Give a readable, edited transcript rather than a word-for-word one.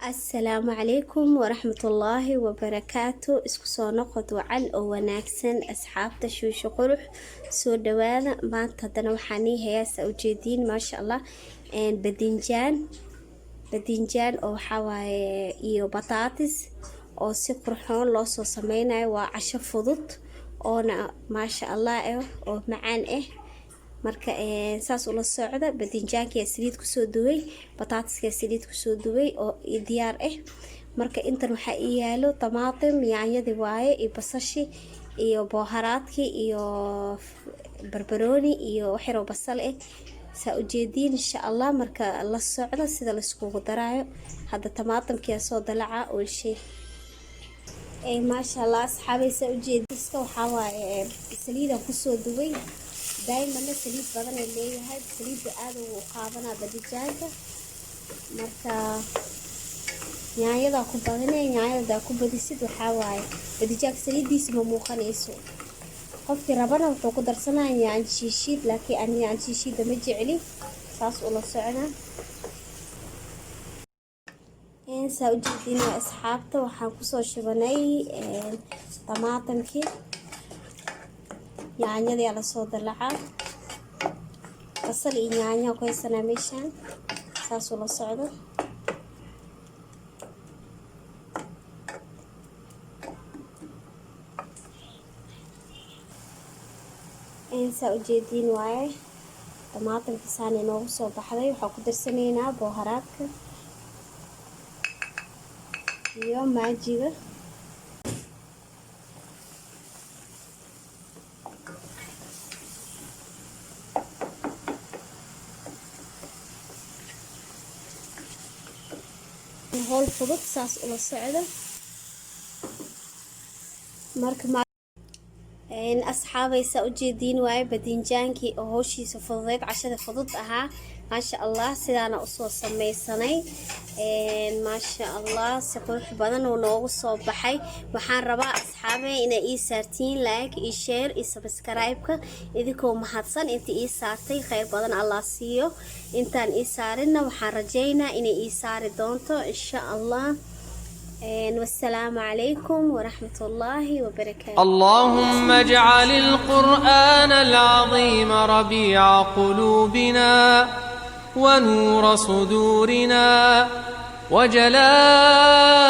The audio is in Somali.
السلام عليكم ورحمة الله وبركاته. اسكو soo noqod wacan oo wanaagsan asxaabta shuushu qurux soo dhawaada. maanta hadana waxaan heeyaa ujeedin maasha Allah badinjaan oo waxa waaye iyo bataatis oo si qurxoon loo soo sameynayo. waa casho fudud oo maasha Allah oo macaan marka saas ula socda. badinjaanka saliid ku soo duway, bataatiska saliid ku soo duway oo diyaar marka intan waxa yaalo tamaatim, yaanyada waaye iyo basashi iyo boharaadki iyo barbarooni iyo waxyaro basal saa ujeedin insha Allah. marka la socda sida la isku daraayo. hada tamaatimka soo dalaca oo shay maasha Allah asxaabeysa ujeediska waxa waaye saliid ku soo duway. دايما سليد بدن اللي هي سليد aad u qaadana badinjaanka marka yaayada ku badanay yaayada ku badisid waxa waaye badinjaanka saliidiisa ma muuqanayso. qofkii rabana wuxuu ku darsanayaa yaanyo shiishid, laakiin aan yaanyo shiishid ma jecli. saas ula socda saa ujeedin asxaabta waxaan ku soo shibanay tamaatimkii, yaanyada la soo dalacay, basal iyo yaanyo ku haysanaa meeshan. saas ula socdo saa ujeedin waaye tamaatimka saan inoogu soo baxday. waxaan ku darsanaynaa boharaadka iyo maajiga هول فضت. saas ula socda marka asxaabaysa ujeedin waaye badinjaankii oo howshiisa fududeed, cashada fudud ahaa maasha Allah. sidaana u soo sameysanay maasha Allah, si qurux badan oo noogu soo baxay. waxaan rabaa asxaabay inay ii saartiin like iyo share iyo subscribe-ka idinkoo mahadsan. inta ii saartay khayr badan Allah siiyo, intaan ii saarinna waxaan rajeynaa inay ii saari doonto insha Allah. والسلام عليكم ورحمة الله وبركاته. اللهم اجعل القرآن العظيم ربيع قلوبنا ونور صدورنا وجلاء